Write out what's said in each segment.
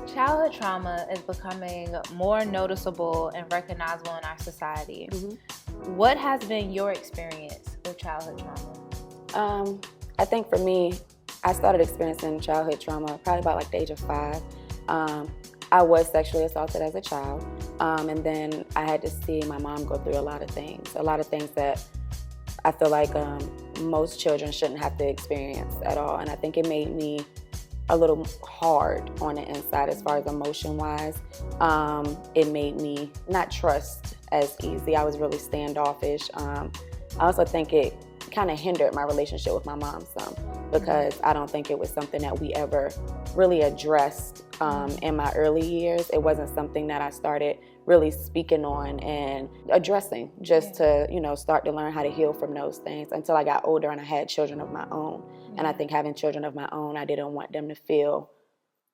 Childhood trauma is becoming more noticeable and recognizable in our society. What has been your experience with childhood trauma? I think for me, I started experiencing childhood trauma probably about like the age of 5. I was sexually assaulted as a child, and then I had to see my mom go through a lot of things that I feel like most children shouldn't have to experience at all. And I think it made me a little hard on the inside as far as emotion-wise. It made me not trust as easy. I was really standoffish. I also think it kind of hindered my relationship with my mom some, because I don't think it was something that we ever really addressed in my early years. It wasn't something that I started really speaking on and addressing just to, start to learn how to heal from those things until I got older and I had children of my own. And I think having children of my own, I didn't want them to feel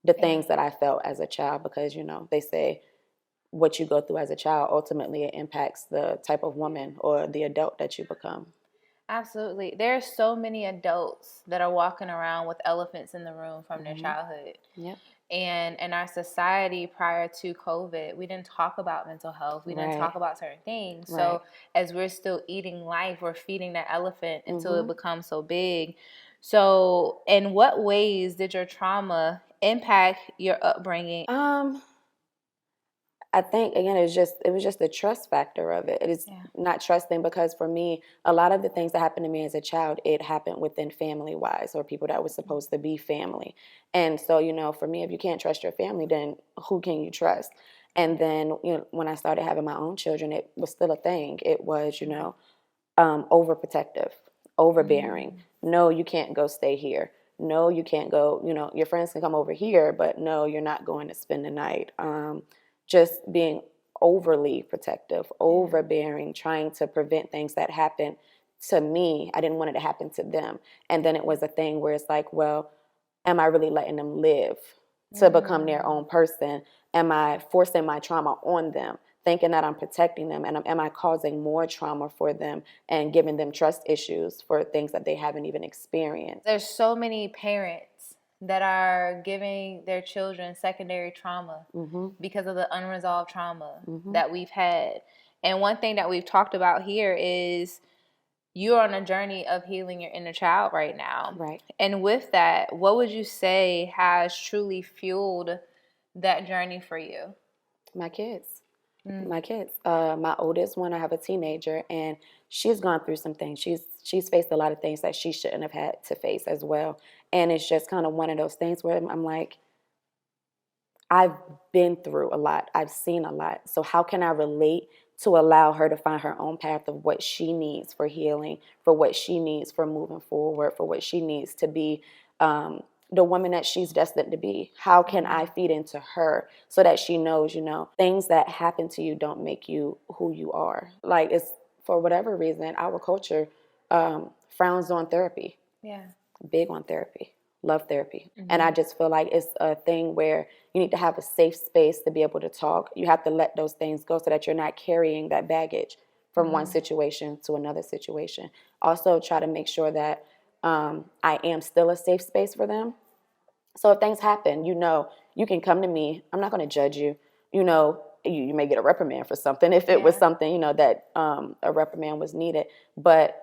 the things that I felt as a child, because, they say what you go through as a child, ultimately it impacts the type of woman or the adult that you become. Absolutely. There are so many adults that are walking around with elephants in the room from their childhood. Yep. And in our society prior to COVID, we didn't talk about mental health. We didn't talk about certain things. So as we're still eating life, we're feeding that elephant until it becomes so big. So in what ways did your trauma impact your upbringing? I think, again, it was just the trust factor of it. It is not trusting, because for me, a lot of the things that happened to me as a child, it happened within family-wise, or people that was supposed to be family. And so, for me, if you can't trust your family, then who can you trust? And then, when I started having my own children, it was still a thing. It was, overprotective, overbearing. No, you can't go stay here. No, you can't go, your friends can come over here, but no, you're not going to spend the night. Just being overly protective, overbearing, trying to prevent things that happened to me. I didn't want it to happen to them. And then it was a thing where it's like, well, am I really letting them live to become their own person? Am I forcing my trauma on them, thinking that I'm protecting them? And am I causing more trauma for them and giving them trust issues for things that they haven't even experienced? There's so many parents that are giving their children secondary trauma because of the unresolved trauma that we've had. And one thing that we've talked about here is you're on a journey of healing your inner child right now. Right. And with that, what would you say has truly fueled that journey for you? My kids. My kids. My oldest one, I have a teenager, and she's gone through some things. She's faced a lot of things that she shouldn't have had to face as well. And it's just kind of one of those things where I'm like, I've been through a lot. I've seen a lot. So how can I relate to allow her to find her own path of what she needs for healing, for what she needs for moving forward, for what she needs to be the woman that she's destined to be? How can I feed into her so that she knows, things that happen to you don't make you who you are? Like, it's, for whatever reason, our culture frowns on therapy. Yeah. Big on therapy. Love therapy. And I just feel like it's a thing where you need to have a safe space to be able to talk. You have to let those things go so that you're not carrying that baggage from one situation to another situation. Also, try to make sure that I am still a safe space for them. So if things happen, you can come to me. I'm not going to judge you. You may get a reprimand for something if it was something, that a reprimand was needed. But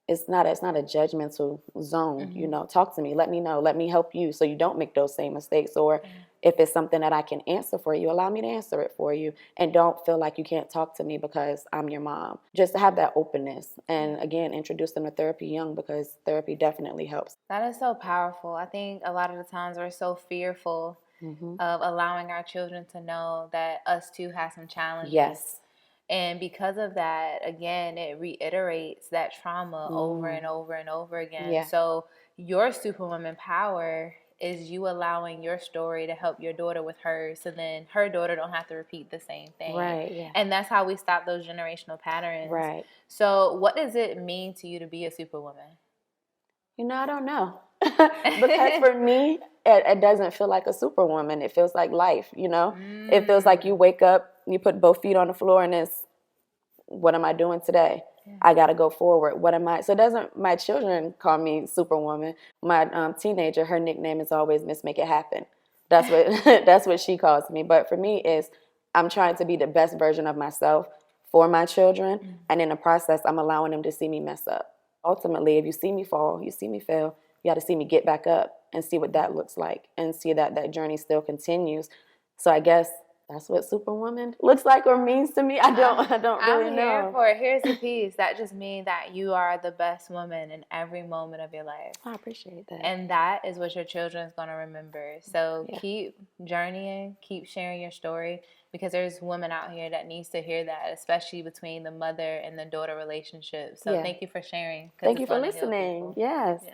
it's not a judgmental zone. Talk to me. Let me know. Let me help you so you don't make those same mistakes. Or if it's something that I can answer for you, allow me to answer it for you. And don't feel like you can't talk to me because I'm your mom. Just to have that openness. And again, introduce them to therapy young, because therapy definitely helps. That is so powerful. I think a lot of the times we're so fearful of allowing our children to know that us too have some challenges. Yes. And because of that, again, it reiterates that trauma over and over and over again. Yeah. So your Superwoman power is you allowing your story to help your daughter with hers, so then her daughter don't have to repeat the same thing. Right, yeah. And that's how we stop those generational patterns. Right. So what does it mean to you to be a Superwoman? I don't know. Because for me, it doesn't feel like a Superwoman. It feels like life, It feels like you wake up, you put both feet on the floor, and it's, what am I doing today? Yeah. I got to go forward. What am I? So my children call me Superwoman. My teenager, her nickname is always Miss Make It Happen, That's what she calls me. But for me, I'm trying to be the best version of myself for my children, and in the process, I'm allowing them to see me mess up. Ultimately, if you see me fall, you see me fail, you got to see me get back up and see what that looks like, and see that journey still continues. So I guess that's what Superwoman looks like or means to me. I don't really know. I'm here for it. Here's the piece. That just means that you are the best woman in every moment of your life. I appreciate that. And that is what your children's going to remember. So keep journeying, keep sharing your story, because there's women out here that needs to hear that, especially between the mother and the daughter relationship. So thank you for sharing. Thank you for listening. Yes.